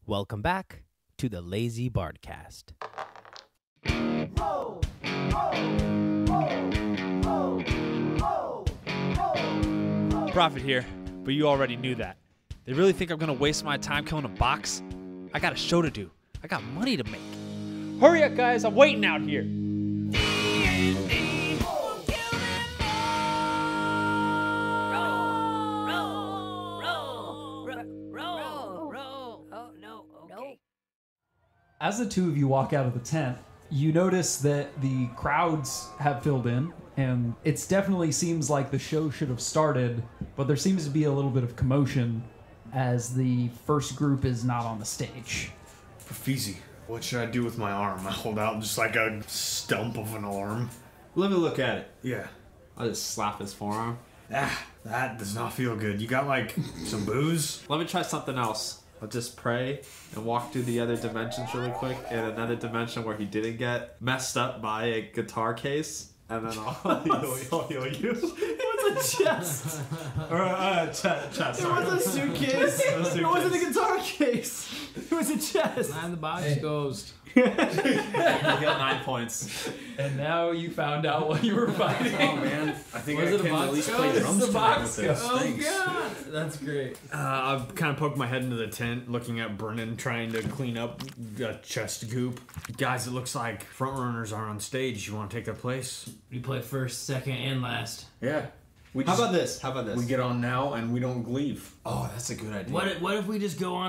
Welcome back to the Lazy Bardcast. Roll, roll, roll, roll, roll, roll. Prophet here, but you already knew that. They really think I'm gonna waste my time killing a box? I got a show to do. I got money to make. Hurry up, guys! I'm waiting out here. As the two of you walk out of the tent, you notice that the crowds have filled in, and it definitely seems like the show should have started, but there seems to be a little bit of commotion as the first group is not on the stage. Profeezy, what should I do with my arm? I hold out just like a stump of an arm. Let me look at it. Yeah. I'll just slap his forearm. That does not feel good. You got like some booze? Let me try something else. I'll just pray and walk through the other dimensions really quick, in another dimension where he didn't get messed up by a guitar case, and then I'll heal you. It was a chest. Or chest. It was a suitcase. It wasn't a guitar case. It was a chest. And the box goes. You got 9 points. And now you found out what you were fighting. Oh man, I think Was I it a can box at least go? play It's drums the tonight box with this. go. Oh Thanks. god, that's great. I've kind of poked my head into the tent, looking at Brennan trying to clean up the chest goop. Guys, it looks like front runners are on stage. You want to take their place? We play first, second, and last. Yeah. How about this? We get on now and we don't leave. Oh, that's a good idea. What if we just go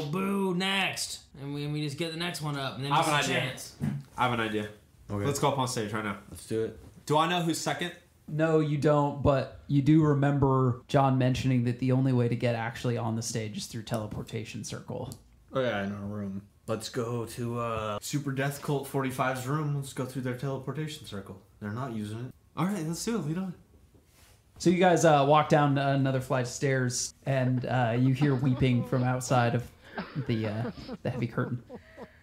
boo next, and we just get the next one up, and then I have it's an a idea. chance. I have an idea. Okay. Let's go up on stage right now. Let's do it. Do I know who's second? No, you don't, but you do remember John mentioning that the only way to get actually on the stage is through teleportation circle. Oh yeah, in our room. Let's go to Super Death Cult 45's room. Let's go through their teleportation circle. They're not using it. All right, let's do it. Lead on. So you guys walk down another flight of stairs, and you hear weeping from outside of the heavy curtain.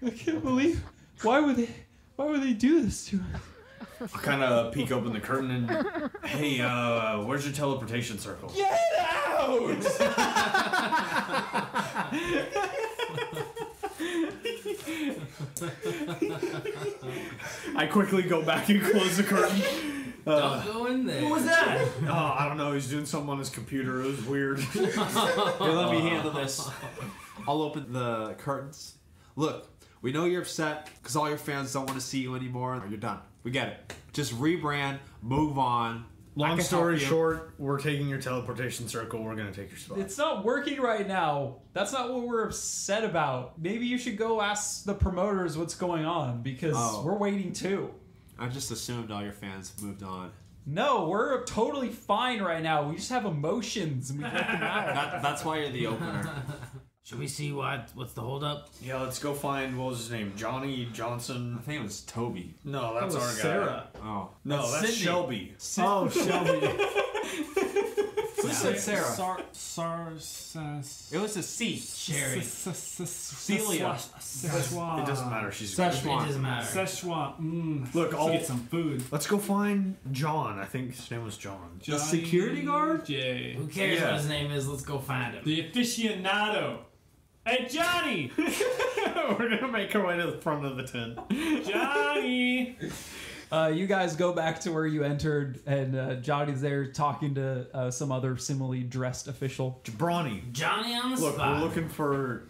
I can't believe. Why would they do this to us? I kind of peek open the curtain and, hey, where's your teleportation circle? Get out! I quickly go back and close the curtain. Don't go in there. What was that? Oh, I don't know. He's doing something on his computer. It was weird. Here, let me handle this. I'll open the curtains. Look, we know you're upset because all your fans don't want to see you anymore. You're done. We get it. Just rebrand, move on. Long story short, we're taking your teleportation circle. We're going to take your spot. It's not working right now. That's not what we're upset about. Maybe you should go ask the promoters what's going on, because we're waiting too. I just assumed all your fans moved on. No, we're totally fine right now. We just have emotions and we let them out. That's why you're the opener. Should we see what's the holdup? Yeah, let's go find, what was his name? Johnny I Johnson? think it was Toby. No, that's our guy. Sarah. Oh. No, that's Sydney. Shelby. Oh, Shelby. Who said Sarah? It It was a C. Sherry. Celia. Szechuan. It doesn't matter. She's It doesn't matter. Szechuan. Look, Let's get some food. let's go find John. I think his name was John. The security guard? J. Who cares Yeah. what his name is? Let's go find him. The aficionado. Hey, Johnny! We're going to make our way to the front of the tent. Johnny! You guys go back to where you entered, and Johnny's there talking to some other similarly dressed official. Jabrani. Johnny on the Look, spot. we're looking for...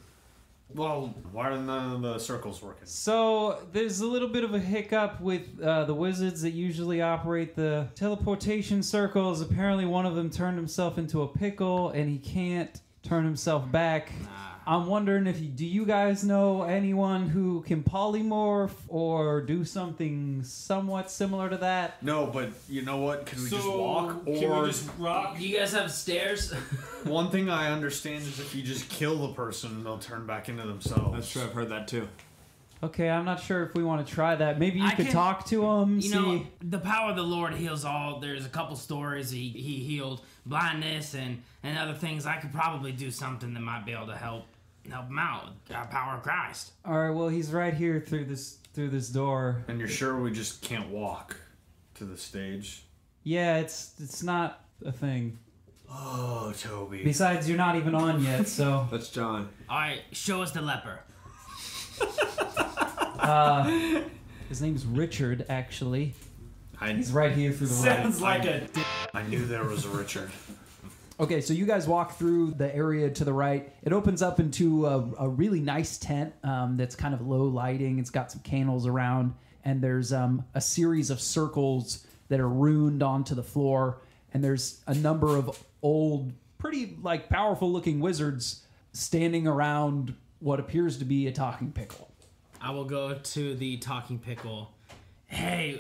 Well, why are none of the circles working? So there's a little bit of a hiccup with the wizards that usually operate the teleportation circles. Apparently one of them turned himself into a pickle, and he can't turn himself back. I'm wondering do you guys know anyone who can polymorph or do something somewhat similar to that? No, but you know what? Can we just walk? Can Or we just rock? Do you guys have stairs? one thing I understand is if you just kill the person, they'll turn back into themselves. That's true. I've heard that too. Okay, I'm not sure if we want to try that. Maybe you I could can- talk to him, You know, the power of the Lord heals all. There's a couple stories he healed blindness and other things. I could probably do something that might be able to help him out with the power of Christ. All right, well, he's right here through this door. And you're sure we just can't walk to the stage? Yeah, it's not a thing. Oh, Toby. Besides, you're not even on yet, so. That's John. All right, show us the leper. His name's Richard, actually. I He's right here through the right. Sounds like a. I knew there was a Richard. Okay, so you guys walk through the area to the right. It opens up into a really nice tent that's kind of low lighting. It's got some candles around, and there's a series of circles that are runed onto the floor, and there's a number of old, pretty like powerful looking wizards standing around what appears to be a talking pickle. I will go to the talking pickle. Hey,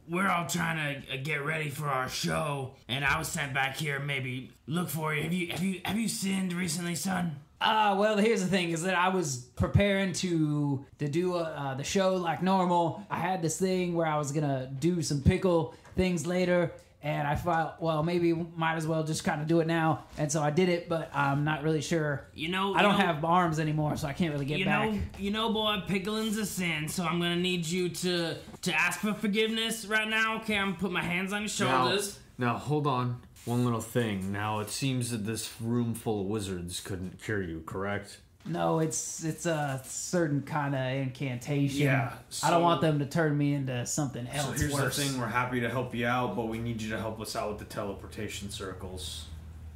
we're all trying to get ready for our show, and I was sent back here. Maybe look for you. Have you sinned recently, son? Well, here's the thing: is that I was preparing to do the show like normal. I had this thing where I was gonna do some pickle things later, and I thought, well, maybe might as well just kind of do it now. And so I did it, but I'm not really sure. I don't have arms anymore, so I can't really get back. Boy, pickling's a sin, so I'm gonna need you to ask for forgiveness right now. Okay, I'm gonna put my hands on your shoulders. Now, hold on. One little thing. Now, it seems that this room full of wizards couldn't cure you, correct? No, it's a certain kind of incantation. Yeah, I don't want them to turn me into something else So here's worse. the thing. We're happy to help you out, but we need you to help us out with the teleportation circles.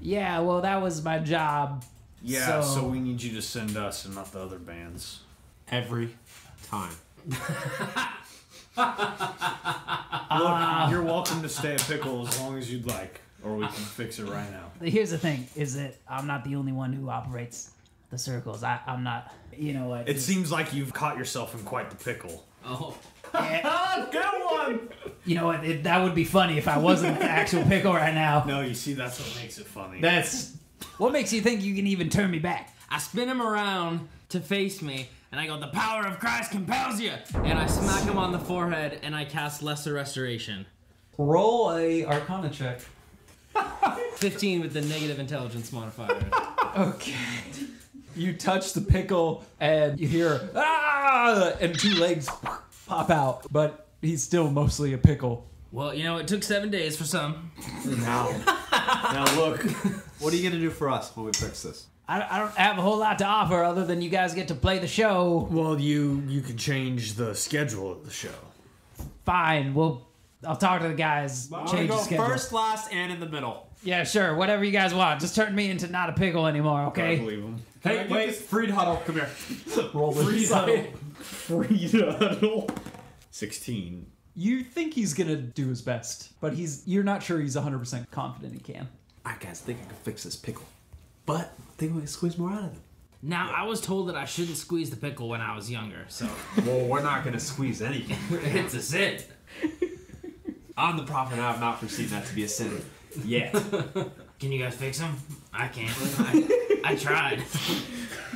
Yeah, well, that was my job. Yeah, so we need you to send us and not the other bands. Every time. Look, you're welcome to stay at Pickle as long as you'd like, or we can fix it right now. Here's the thing: is that I'm not the only one who operates the circles. I'm not. You know what? It seems like you've caught yourself in quite the pickle. Oh. Good one! You know what? That would be funny if I wasn't the actual pickle right now. No, you see, that's what makes it funny. That's what makes you think you can even turn me back. I spin him around to face me, and I go, "The power of Christ compels you!" And I smack him on the forehead, and I cast Lesser Restoration. Roll a Arcana check. 15 with the negative intelligence modifier. Okay. You touch the pickle, and you hear ah, and two legs pop out, but he's still mostly a pickle. Well, it took 7 days for some. Now look. What are you going to do for us when we fix this? I don't have a whole lot to offer other than you guys get to play the show. Well, you could change the schedule of the show. Fine, I'll talk to the guys. Change the schedule. First, last, and in the middle. Yeah, sure. Whatever you guys want. Just turn me into not a pickle anymore, I okay? believe him. Hey, wait, Freed Huddle, come here. Roll Freeze huddle. 16. You think he's gonna do his best, but you're not sure he's 100% confident he can. I guys think I can fix this pickle. But I think we can squeeze more out of it. Now, I was told that I shouldn't squeeze the pickle when I was younger, so Well, we're not going to squeeze anything. it's a sin. I'm the prophet, and I have not foreseen that to be a sin yet. Can you guys fix him? I can't. I tried.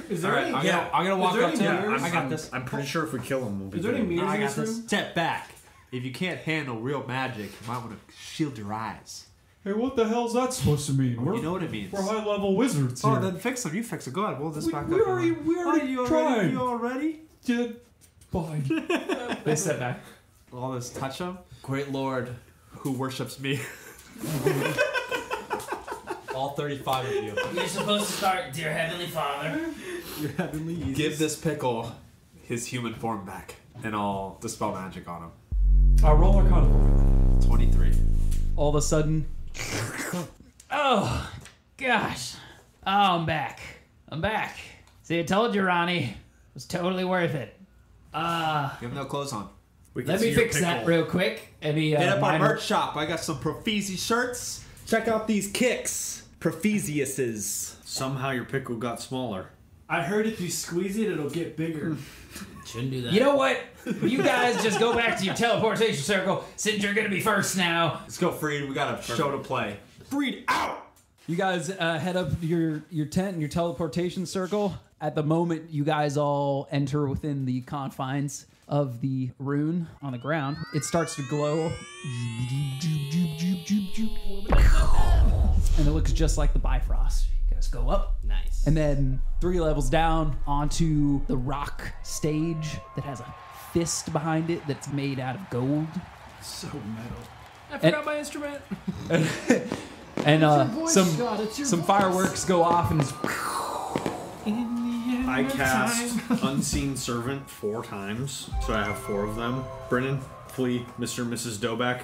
Is there any? I'm gonna walk there up any to mirrors? him. I got this. I'm pretty sure if we kill him, we'll be Is there any good. mirrors I in got this this. room? Step back. If you can't handle real magic, you might want to shield your eyes. Hey, what the hell's that supposed to mean? You know what it means. We're high-level wizards here. Oh, then fix them. You fix it. Go ahead. Roll this back up. We already you tried. You already? Yeah, fine. They step back. All this touch him. Great Lord, who worships me. All 35 of you. You're supposed to start, "Dear Heavenly Father." Your heavenly Give this pickle his human form back, and I'll dispel magic on him. Roll Arcana. 23. All of a sudden, oh, gosh. Oh, I'm back. See, I told you, Ronnie. It was totally worth it. You have no clothes on. Let me fix that real quick. And he, Hit up our merch shop. I got some Profizi shirts. Check out these kicks. Profiziuses. Somehow your pickle got smaller. I heard if you squeeze it, it'll get bigger. Shouldn't do that. You know what? You guys just go back to your teleportation circle since you're going to be first now. Let's go, Freed. We got a show to play. Freed out! You guys head up your tent and your teleportation circle. At the moment, you guys all enter within the confines of the rune on the ground. It starts to glow. And it looks just like the Bifrost. You guys go up. Nice. And then 3 levels down onto the rock stage that has a fist behind it that's made out of gold. So metal. I forgot my instrument. And voice, Scott, it's your some voice. fireworks go off, and it's I cast Unseen Servant 4 times, so I have 4 of them. Brennan, Flea, Mr. and Mrs. Doback,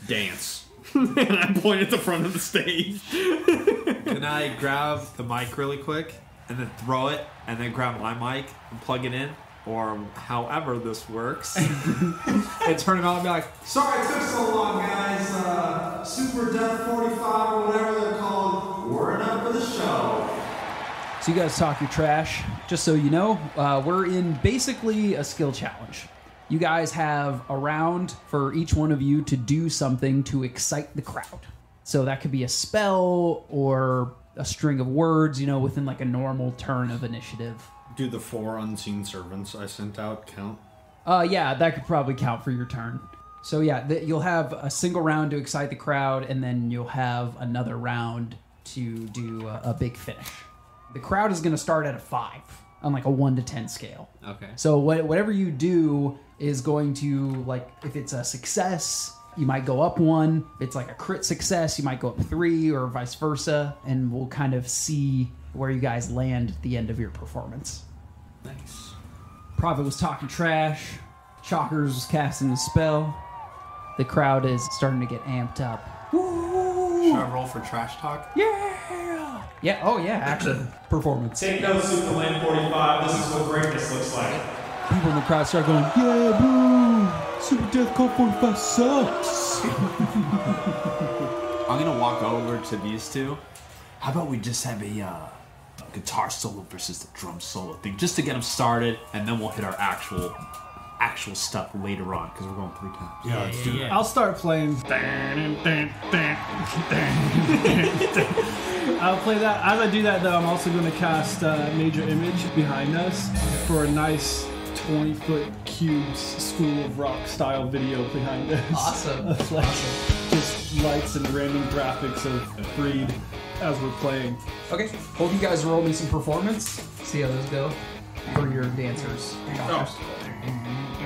dance. And I point at the front of the stage. Can I grab the mic really quick and then throw it and then grab my mic and plug it in? Or however this works. And turn it on and be like, sorry it took so long, guys. Super Death 45 or whatever they're called. We're up for the show. So you guys talk your trash. Just so you know, we're in basically a skill challenge. You guys have a round for each one of you to do something to excite the crowd. So that could be a spell or a string of words, within like a normal turn of initiative. Do the 4 Unseen Servants I sent out count? Yeah, that could probably count for your turn. So yeah, you'll have a single round to excite the crowd, and then you'll have another round to do a big finish. The crowd is going to start at a 5 on like a 1 to 10 scale. Okay. So whatever you do is going to, like, if it's a success, you might go up 1. If it's like a crit success, you might go up 3, or vice versa, and we'll kind of see where you guys land at the end of your performance. Nice. Prophet was talking trash. Chalkers was casting a spell. The crowd is starting to get amped up. Should I roll for trash talk? Yeah! Yeah, oh yeah, action. Performance. Take notes, Superland 45. This is what greatness looks like. People in the crowd start going, yeah, boo! Super Death Code 45 sucks! I'm going to walk over to these two. How about we just have a guitar solo versus the drum solo thing, just to get them started, and then we'll hit our actual stuff later on, because we're going 3 times. Yeah, let's do that. I'll start playing. I'll play that. As I do that, though, I'm also going to cast Major Image behind us for a nice 20-foot cubes School of Rock style video behind us. Awesome. Like, just lights and random graphics of Freed as we're playing. Okay, both you guys roll me some performance. See how those go for your dancers.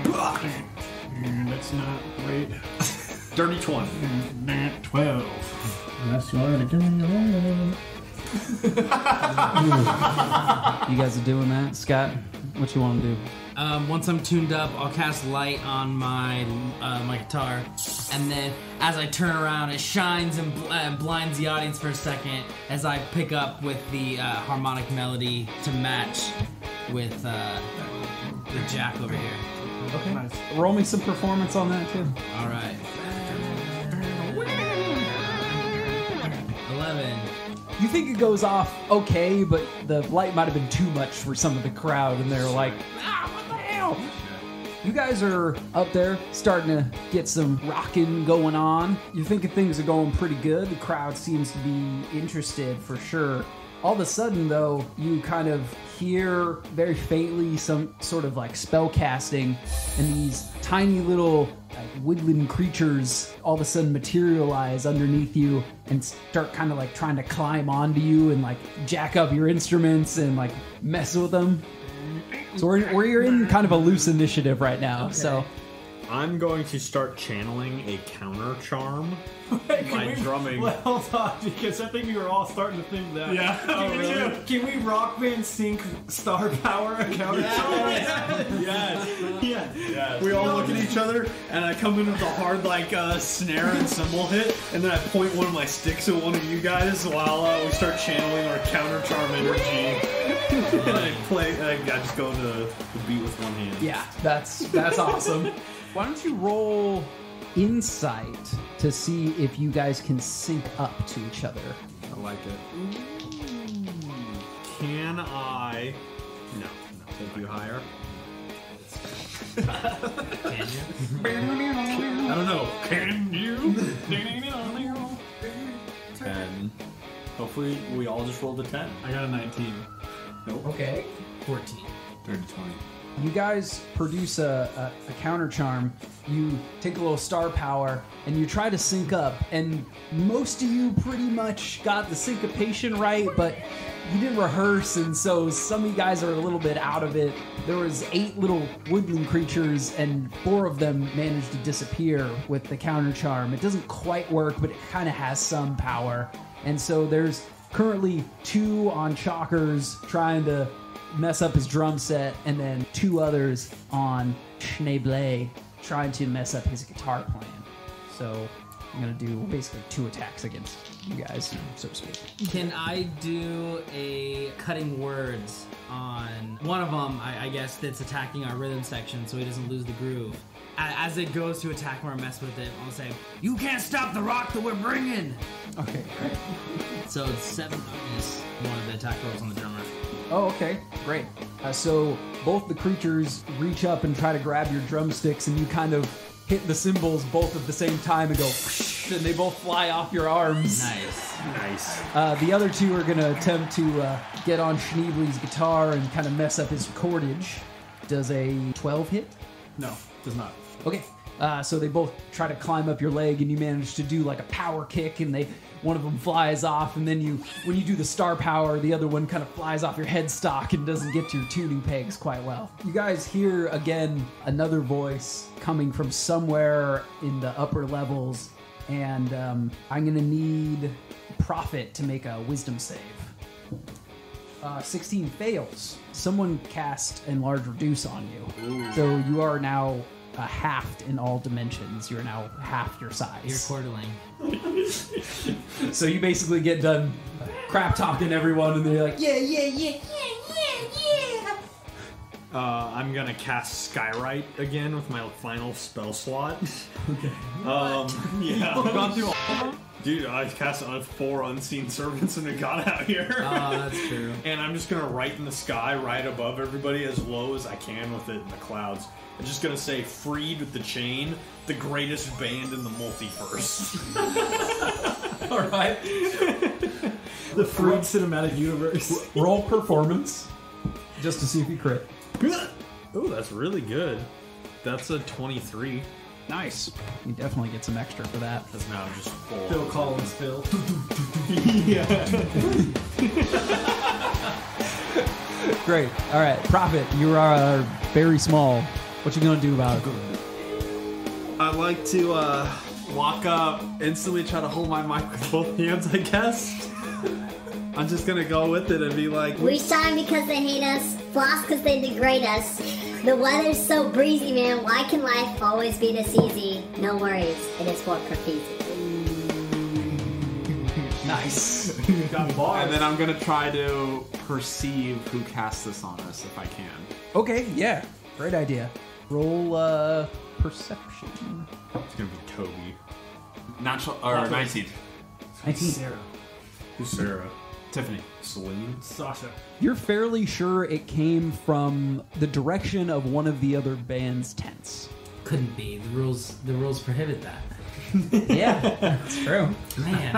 That's not great. Dirty 20. 12. Unless you wanted to give me your You guys are doing that? Scott, what you want to do? Once I'm tuned up, I'll cast light on my my guitar, and then as I turn around, it shines and blinds the audience for a second as I pick up with the harmonic melody to match with Jacques over here. Okay. Nice. Roll me some performance on that too. All right. 11. You think it goes off okay, but the light might have been too much for some of the crowd, and they're like, what the hell? You guys are up there starting to get some rocking going on. You're thinking things are going pretty good. The crowd seems to be interested for sure. All of a sudden, though, you kind of hear very faintly some sort of like spell casting, and these tiny little like woodland creatures all of a sudden materialize underneath you and start kind of like trying to climb onto you and like jack up your instruments and like mess with them. So we're in kind of a loose initiative right now. Okay. So I'm going to start channeling a counter charm by drumming. Well, hold on, because I think we were all starting to think that. Yeah. Oh, really? Can we rock band sync star power a counter charm? Yes. We all look at each other, and I come in with a hard snare and cymbal hit, and then I point one of my sticks at one of you guys while we start channeling our counter charm energy. And I just go into the beat with one hand. Yeah, that's awesome. Why don't you roll insight to see if you guys can sync up to each other? I like it. Can I? No. Can't do higher. Can you? I don't know. Can you? 10. Hopefully we all just rolled a 10. I got a 19. Nope. Okay. 14. 30 20. You guys produce a counter charm. You take a little star power and you try to sync up. And most of you pretty much got the syncopation right, but you didn't rehearse, and so some of you guys are a little bit out of it. There was 8 little woodland creatures, and 4 of them managed to disappear with the counter charm. It doesn't quite work, but it kind of has some power. And so there's currently 2 on Chalkers trying to mess up his drum set, and then 2 others on Schneeblay trying to mess up his guitar playing. So I'm going to do basically 2 attacks against you guys, so to speak. Can I do a cutting words on one of them, I guess, that's attacking our rhythm section so he doesn't lose the groove? As it goes to attack or mess with it, I'll say, "You can't stop the rock that we're bringing!" Okay, great. So it's 7 bonus, one of the attack rolls on the drummer. Oh, okay, great. So both the creatures reach up and try to grab your drumsticks, and you kind of hit the cymbals both at the same time and go, and they both fly off your arms. Nice. The other 2 are going to attempt to get on Schneebly's guitar and kind of mess up his cordage. Does a 12 hit? No, does not. Okay. So they both try to climb up your leg, and you manage to do like a power kick, and one of them flies off, and then when you do the star power, the other one kind of flies off your headstock and doesn't get to your tuning pegs quite well. You guys hear again another voice coming from somewhere in the upper levels, and I'm gonna need Prophet to make a wisdom save. 16 fails. Someone cast Enlarge Reduce on you. Ooh. So you are now halved in all dimensions. You're now half your size. You're quarterling. So you basically get done crap talking everyone, and they're like, yeah. I'm gonna cast Skywrite again with my final spell slot. Okay. Yeah. Gone through all. Dude, I cast 4 unseen servants and it got out here. Oh, that's true. And I'm just gonna write in the sky right above everybody as low as I can with it in the clouds. I'm just gonna say, "Freed with the chain, the greatest band in the multiverse." All right. The Freed Cinematic Universe. Roll performance, just to see if you crit. Oh, that's really good. That's a 23. Nice. You definitely get some extra for that. Because now I'm just full. Phil Collins, Phil. Great. All right, Prophet, you are very small. What you gonna do about it? I like to walk up, instantly try to hold my mic with both hands, I guess. I'm just gonna go with it and be like, "We shine because they hate us, floss because they degrade us. The weather's so breezy, man. Why can life always be this easy? No worries, it is for Profeezy." Nice. And then I'm gonna try to perceive who cast this on us if I can. Okay, yeah. Great idea. Roll perception. It's gonna be Toby. Natural or 19. 19. Sarah. Who's Sarah? Tiffany. Celine. Sasha. You're fairly sure it came from the direction of one of the other band's tents. Couldn't be. The rules prohibit that. Yeah, that's true. Man.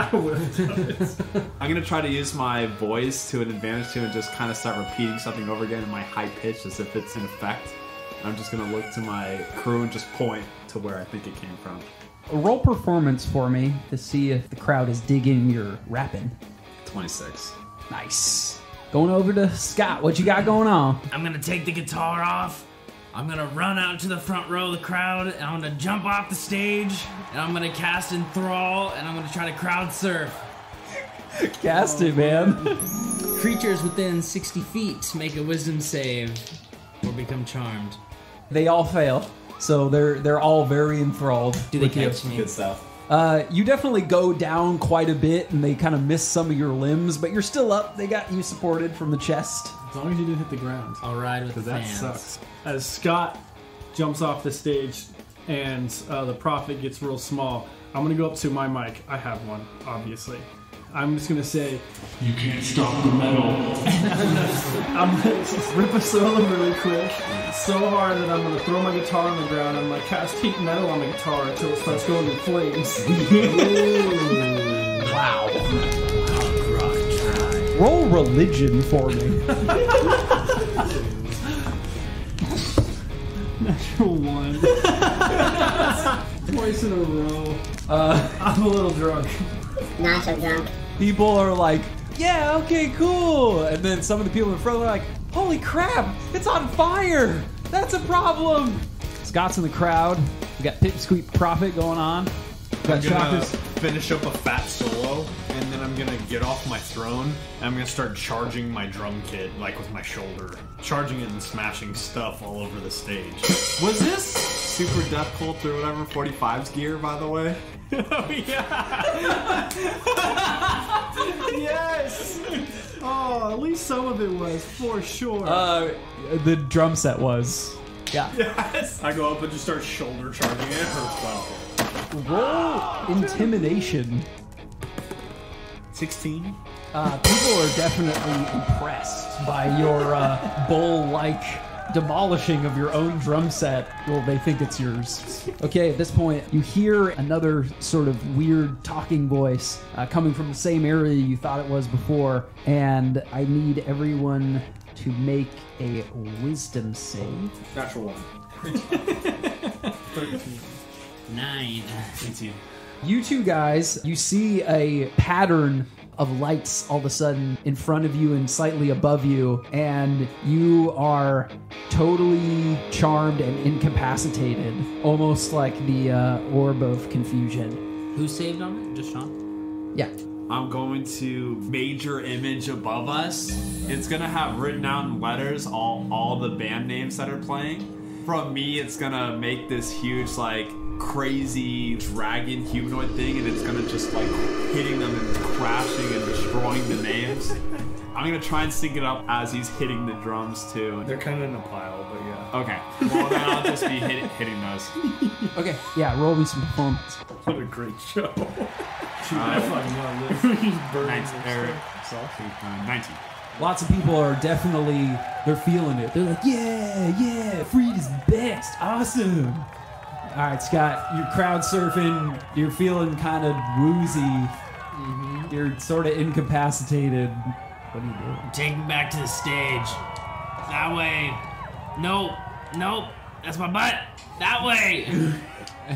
I'm gonna try to use my voice to an advantage too and just kind of start repeating something over again in my high pitch as if it's in effect. I'm just gonna look to my crew and just point to where I think it came from. Roll performance for me to see if the crowd is digging your rapping. 26. Nice. Going over to Scott. What you got going on? I'm gonna take the guitar off. I'm gonna run out to the front row of the crowd, and I'm gonna jump off the stage, and I'm gonna cast Enthrall, and I'm gonna try to crowd surf. Cast it, man. Creatures within 60 feet make a wisdom save or become charmed. They all fail, so they're all very enthralled. Do they with you. catch me? Good stuff. You definitely go down quite a bit, and they kind of miss some of your limbs, but you're still up. They got you supported from the chest. As long as you didn't hit the ground. I'll ride with the That fans. sucks. As Scott jumps off the stage and the Prophet gets real small, I'm going to go up to my mic. I have one, obviously. I'm just going to say, "You can't stop the metal." I'm going to rip a solo really quick, so hard that I'm going to throw my guitar on the ground. I'm going to cast heat metal on the guitar until it starts going in flames. Wow. Roll religion for me. Natural 1. Twice in a row. I'm a little drunk. Not so drunk. People are like, yeah, okay, cool. And then some of the people in front are like, holy crap, it's on fire. That's a problem. Scott's in the crowd. We got Pipsqueak Prophet going on. We got I'm gonna Jacques. finish up a fat solo and then I'm gonna get off my throne, and I'm gonna start charging my drum kit, like with my shoulder. Charging it and smashing stuff all over the stage. Was this Super Death Cult or whatever 45's gear, by the way? Oh, yeah! Yes! Oh, at least some of it was, for sure. The drum set was. Yeah. Yes! I go up and just start shoulder charging it. It hurts well. Roll intimidation. 16? People are definitely impressed by your bull-like demolishing of your own drum set. Well, they think it's yours. Okay, at this point, you hear another sort of weird talking voice coming from the same area you thought it was before, and I need everyone to make a wisdom save. Natural 1. 13. 9. 18. You two guys, you see a pattern of lights all of a sudden in front of you and slightly above you, and you are totally charmed and incapacitated, almost like the orb of confusion. Who saved on it? Just Sean? Yeah. I'm going to major image above us. It's gonna have written out in letters all the band names that are playing. From me, it's gonna make this huge like crazy dragon humanoid thing, and it's gonna just like hitting them and crashing and destroying the names. I'm gonna try and sync it up as he's hitting the drums too. They're kind of in a pile, but yeah. Okay, well then I'll just be hitting those. Okay, yeah, roll me some performance. What a great show. I fucking want to live. 19. Lots of people are definitely, they're feeling it. They're like, yeah, Freed is the best, awesome. All right, Scott, you're crowd surfing, you're feeling kind of woozy. Mm-hmm. You're sort of incapacitated. What are you doing? Take me back to the stage. That way. Nope. That's my butt. That way.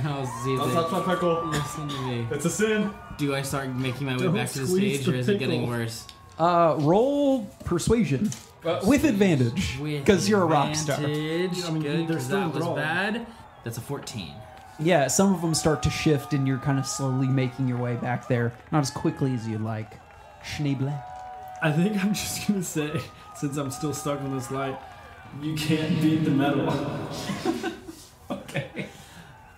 Don't touch my pickle. Listen to me. It's a sin. Do I start making my way Don't back to the squeeze stage, the or is it getting pickle. worse? Roll persuasion with advantage because you're a rock star. Advantage. I mean, Good, they're 'cause still that was rolling. bad. That's a 14. Yeah, some of them start to shift, and you're kind of slowly making your way back there, not as quickly as you'd like. Shneyblay. I think I'm just gonna say, since I'm still stuck on this light, you can't beat the metal. Okay.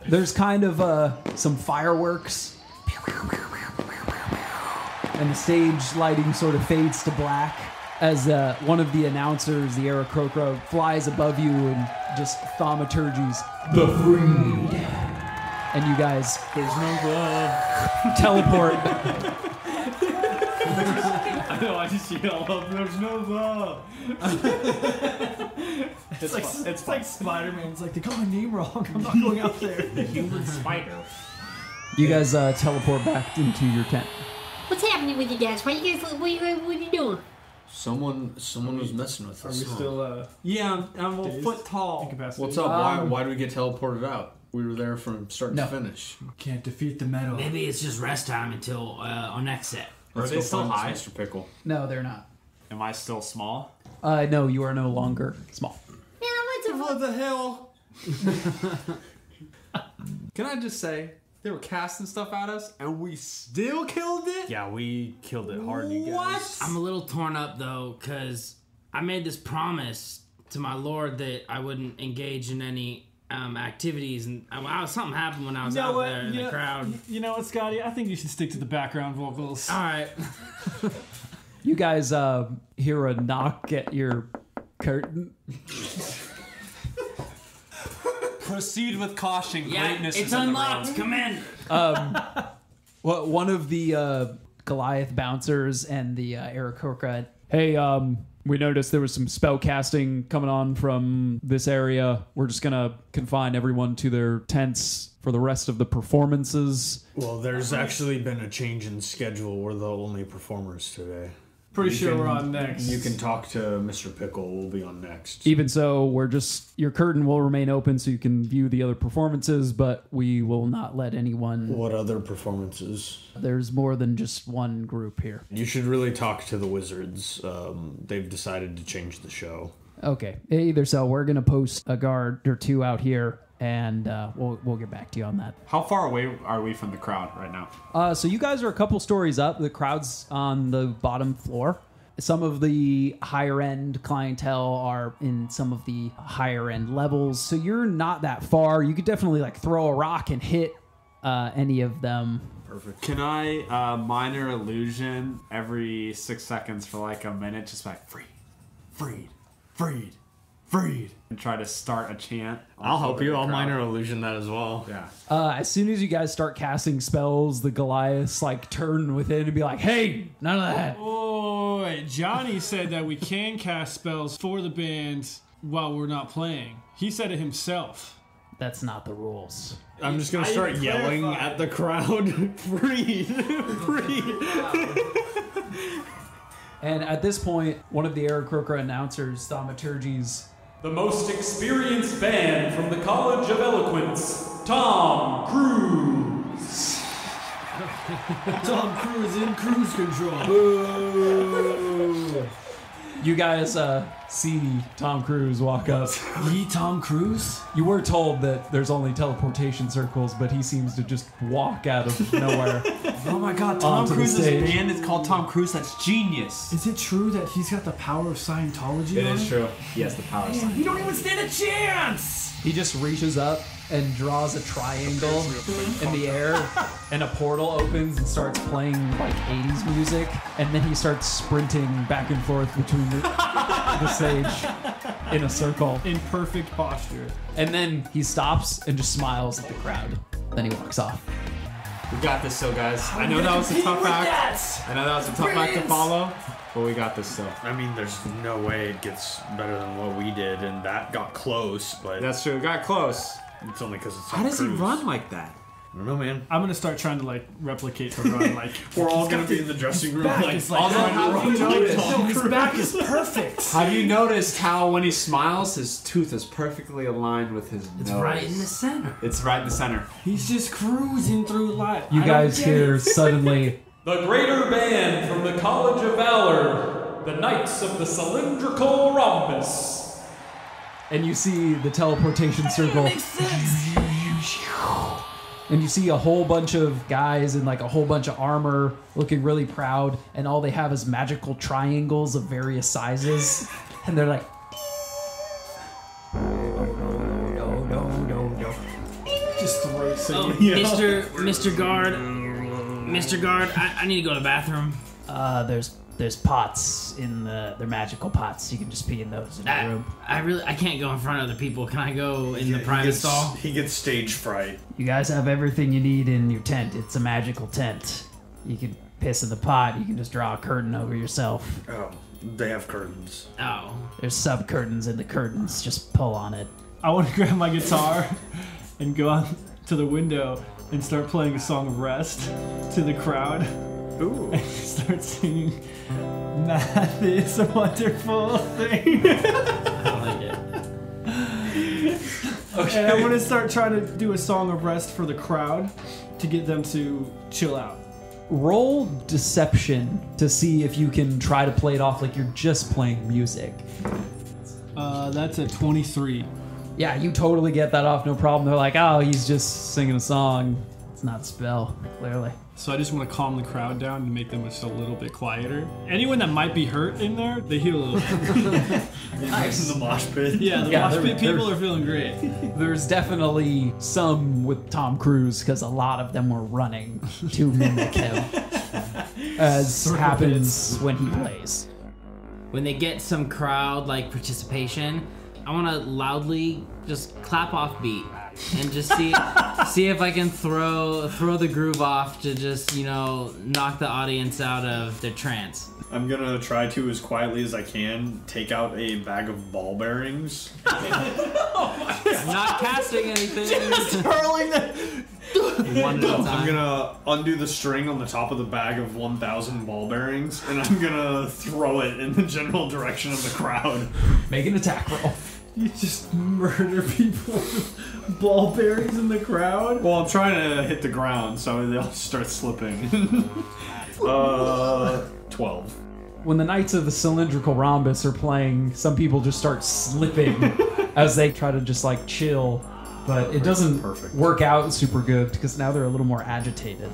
There's kind of some fireworks, and the stage lighting sort of fades to black as one of the announcers, the Aarakocra, flies above you and just thaumaturgies, "The Freed." And you guys, There's no love. teleport. I know, I just yell up, there's no love. It's like Spider-Man. It's like, they got my name wrong. I'm not going out there. The human spider. You guys teleport back into your tent. What's happening with you guys? What are you doing? Someone was messing with Are us. we still Yeah, I'm a Dazed? foot tall. incapacitated? What's up? Why did we get teleported out? We were there from start No. to finish. Can't defeat the metal. Maybe it's just rest time until our next set. Are they still high? Mr. Pickle. No, they're not. Am I still small? No, you are no longer small. Yeah, What the hell? Can I just say, they were casting stuff at us, and we still killed it? Yeah, we killed it hard, you guys. What? I'm a little torn up though, because I made this promise to my lord that I wouldn't engage in any activities, and something happened when I was out there in the crowd. You know what, Scotty? I think you should stick to the background vocals. All right. You guys hear a knock at your curtain. Proceed with caution. Yeah, Greatness it's is in the unlocked. room. Come in. Well, one of the Goliath bouncers and the Aarakocra. Hey, we noticed there was some spell casting coming on from this area. We're just gonna confine everyone to their tents for the rest of the performances. Well, there's actually been a change in schedule. We're the only performers today. Pretty You sure can- we're on next. You can talk to Mr. Pickle. We'll be on next. Even so, your curtain will remain open so you can view the other performances, but we will not let anyone. What other performances? There's more than just one group here. You should really talk to the wizards. They've decided to change the show. Okay. Either so, we're going to post a guard or two out here, and we'll get back to you on that. How far away are we from the crowd right now? So you guys are a couple stories up. The crowd's on the bottom floor. Some of the higher end clientele are in some of the higher end levels, so you're not that far. You could definitely like throw a rock and hit any of them. Perfect. Can I minor illusion every 6 seconds for like a minute, just like freed, and try to start a chant? I'll help you. I'll minor illusion that as well. Yeah. As soon as you guys start casting spells, the Goliaths like turn within and be like, "Hey, none of that." Oh, wait. Johnny said that we can cast spells for the band while we're not playing. He said it himself. That's not the rules. I'm just gonna start yelling at the crowd. Freed. And at this point, one of the Aarakocra announcers, Thaumaturgy's, The most experienced band from the College of Eloquence, Tom Cruise. Tom Cruise in cruise control. You guys see Tom Cruise walk up. Tom Cruise? You were told that there's only teleportation circles, but he seems to just walk out of nowhere. Oh my god, Tom Cruise's band is called Tom Cruise. That's genius. Is it true that he's got the power of Scientology? It is true. He has the power of Scientology. You don't even stand a chance! He just reaches up and draws a triangle in the air, and a portal opens and starts playing like 80s music, and then he starts sprinting back and forth between the stage in a circle. In perfect posture. And then he stops and just smiles at the crowd. Then he walks off. We got this still, guys. I know that was a tough act. I know that was a tough act to follow, but we got this still. I mean, there's no way it gets better than what we did, and that got close, but That's true. We got close. it's only because it's How does he run like that? I don't know, man. I'm gonna start trying to like replicate the run. Like We're all gonna be in the dressing room. Like, it's like his back is perfect. Have you noticed how when he smiles, his tooth is perfectly aligned with his nose? It's right in the center. It's right in the center. He's just cruising through life. You guys hear suddenly, The greater band from the College of Valor, the Knights of the Cylindrical Rhombus. and you see the teleportation circle. And you see a whole bunch of guys in like a whole bunch of armor looking really proud, and all they have is magical triangles of various sizes. And they're like, no. Just throw singing. Mr. Guard, I need to go to the bathroom. There's pots in they're magical pots. You can just pee in those in the room. I can't go in front of the people. Can I go in the private stall? He gets stage fright. You guys have everything you need in your tent. It's a magical tent. You can piss in the pot. You can just draw a curtain over yourself. Oh, they have curtains. Oh. There's sub curtains in the curtains. Just pull on it. I want to grab my guitar and go out to the window and start playing a song of rest to the crowd. Ooh. And start singing, "Math is a wonderful thing." I like it. Okay. And I'm going to start trying to do a song of rest for the crowd to get them to chill out. Roll deception to see if you can try to play it off like you're just playing music. That's a 23. Yeah, you totally get that off, no problem. They're like, oh, he's just singing a song. It's not a spell, clearly. So I just want to calm the crowd down and make them just a little bit quieter. Anyone that might be hurt in there, they heal a little bit. Nice. In the mosh pit. Yeah, the mosh pit people are feeling great. There's definitely some with Tom Cruise because a lot of them were running to mimic him, as happens when he plays. When they get some crowd like participation, I want to loudly just clap off beat and just see if I can throw the groove off to just, knock the audience out of their trance. I'm gonna try to, as quietly as I can, take out a bag of ball bearings. I'm not casting anything. Just hurling them. One at a time. I'm gonna undo the string on the top of the bag of 1,000 ball bearings, and I'm gonna throw it in the general direction of the crowd. Make an attack roll. You just murder people with ball bearings in the crowd? Well, I'm trying to hit the ground, so they'll start slipping. 12. When the Knights of the Cylindrical Rhombus are playing, some people just start slipping as they try to just like chill. but it doesn't work out super good because now they're a little more agitated.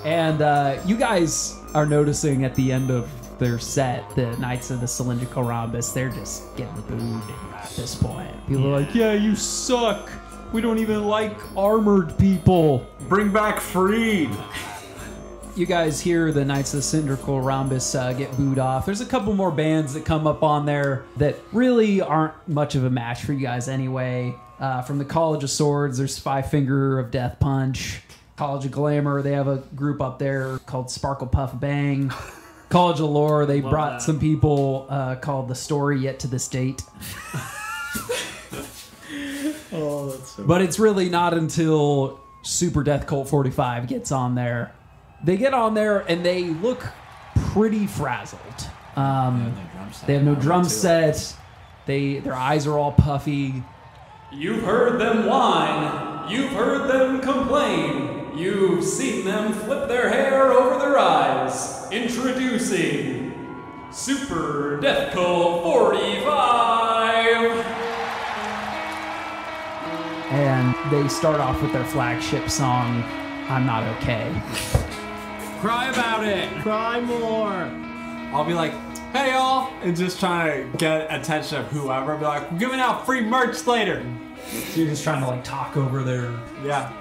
And you guys are noticing at the end of their set, the Knights of the Cylindrical Rhombus, they're just getting booed at this point. People are like, yeah, you suck. We don't even like armored people. Bring back Freed. You guys hear the Knights of the Cylindrical Rhombus get booed off. There's a couple more bands that come up on there that really aren't much of a match for you guys anyway. From the College of Swords, there's Five Finger of Death Punch. College of Glamour, they have a group up there called Sparkle Puff Bang. College of Lore, they brought some people called The Story Yet to This Date. Oh, that's so But it's really not until Super Death Cult 45 gets on there. They get on there and they look pretty frazzled. They have no drum set. Their eyes are all puffy. You've heard them whine. You've heard them complain. You've seen them flip their hair over their eyes. Introducing Super Death Cult 45. And they start off with their flagship song, I'm Not Okay. Cry about it. Cry more. I'll be like, hey y'all, and just trying to get attention of whoever. I'll be like, we're giving out free merch later. So you're just trying to like talk over their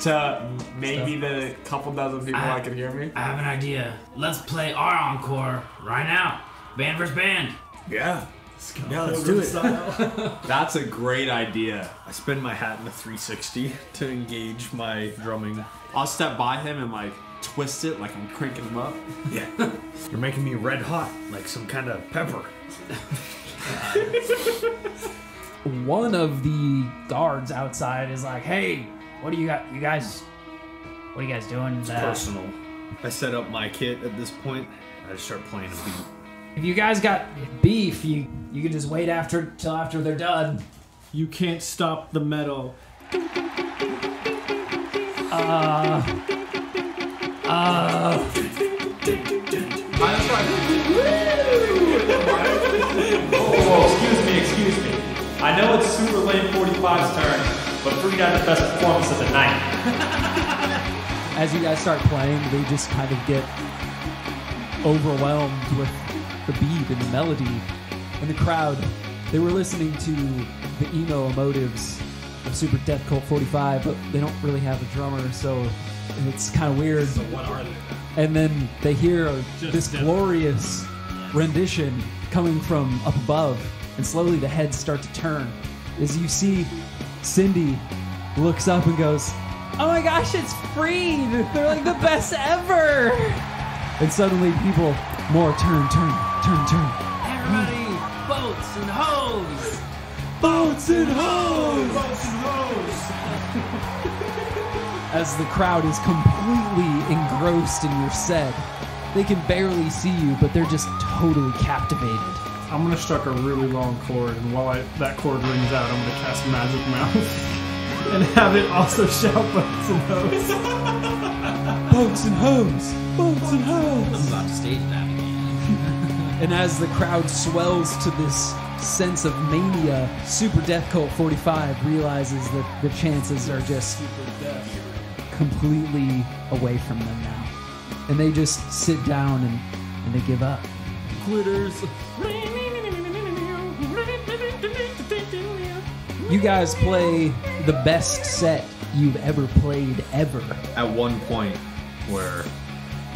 to maybe the couple dozen people that can hear me. I have an idea. Let's play our encore right now. Band versus band. Yeah. Let's do it. That's a great idea. I spin my hat in a 360 to engage my drumming. I'll step by him and like twist it like I'm cranking him up. Yeah. You're making me red hot, like some kind of pepper. One of the guards outside is like, "Hey, what do you got? What are you guys doing?" It's personal. I set up my kit at this point. I just start playing a beat. If you guys got beef, you can just wait till after they're done. You can't stop the metal. Excuse me. I know it's Super Lane 45's turn, but Freed had the best performance of the night. As you guys start playing, they just kind of get overwhelmed with the beat and the melody. And the crowd, they were listening to the emo emotives of Super Death Cult 45, but they don't really have a drummer, so it's kind of weird. So what are they? And then they hear this glorious rendition coming from up above, and slowly the heads start to turn. As you see, Cindy looks up and goes, "Oh my gosh, it's Freed! They're like the best ever!" And suddenly people more turn. Everybody, boats and hoes. Boats and hoes! As the crowd is completely engrossed in your set, they can barely see you, but they're just totally captivated. I'm gonna strike a really long chord, and while that chord rings out, I'm gonna cast Magic Mouth and have it also shout boats and hoes. Boats and hoes! Boats and hoes! I'm about to stage that again. And as the crowd swells to this sense of mania, Super Death Cult 45 realizes that the chances are just completely away from them now. And they just sit down and they give up. Quitters. You guys play the best set you've ever played ever. At one point where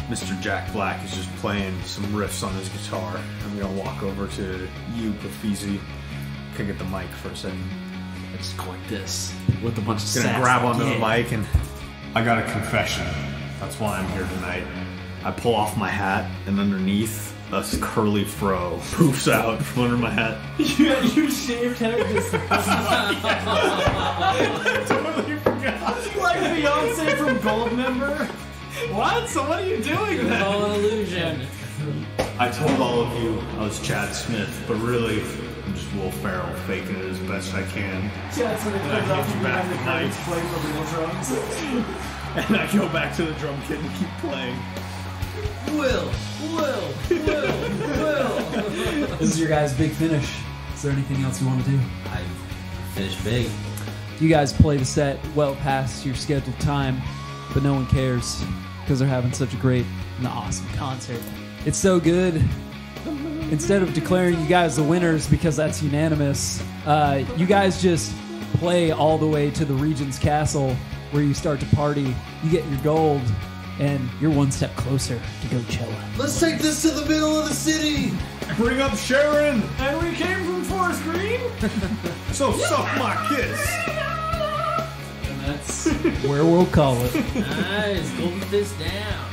Mr. Jack Black is just playing some riffs on his guitar, I'm gonna walk over to you, Profizi. Can I get the mic for a second? I just go like this with a bunch of Gonna sass. grab onto the mic and I got a confession. That's why I'm here tonight. I pull off my hat and underneath a curly fro poofs out from under my hat. You shaved hair just I totally forgot. like Beyonce from Goldmember. What? So what are you doing It's then? all an illusion. I told all of you I was Chad Smith, but really I'm just Will Ferrell faking it as best I can. Chad's gonna And come I out hit from you back behind the tonight. curtains playing the real drums. And I go back to the drum kit and keep playing. Will. This is your guys' big finish. Is there anything else you want to do? I finished big. You guys play the set well past your scheduled time, but no one cares because they're having such a great and awesome concert. It's so good. Instead of declaring you guys the winners because that's unanimous, you guys just play all the way to the Regent's Castle where you start to party. You get your gold, and you're one step closer to Goatchella. Let's take this to the middle of the city. Bring up Sharon. And we came from Forest Green? So suck my kiss. And that's where we'll call it. Nice, Goldenfist down.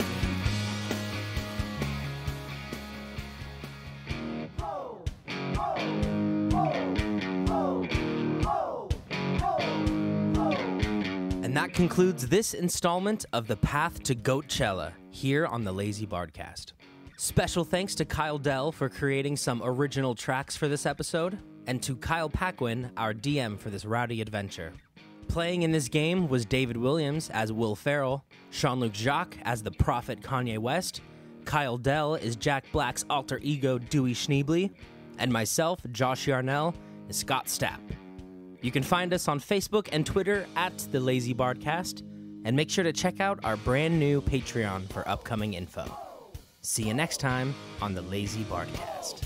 And that concludes this installment of The Path to Goatchella here on the Lazy Bardcast. Special thanks to Kyle Dell for creating some original tracks for this episode, and to Kyle Paquin, our DM for this rowdy adventure. Playing in this game was David Williams as Will Ferrell, Jean-Luc Jacques as the Prophet Kanye West, Kyle Dell is Jack Black's alter ego Dewey Shneyblay, and myself, Josh Yarnell, is Scott Staap. You can find us on Facebook and Twitter at The Lazy Bardcast, and make sure to check out our brand new Patreon for upcoming info. See you next time on The Lazy Bardcast.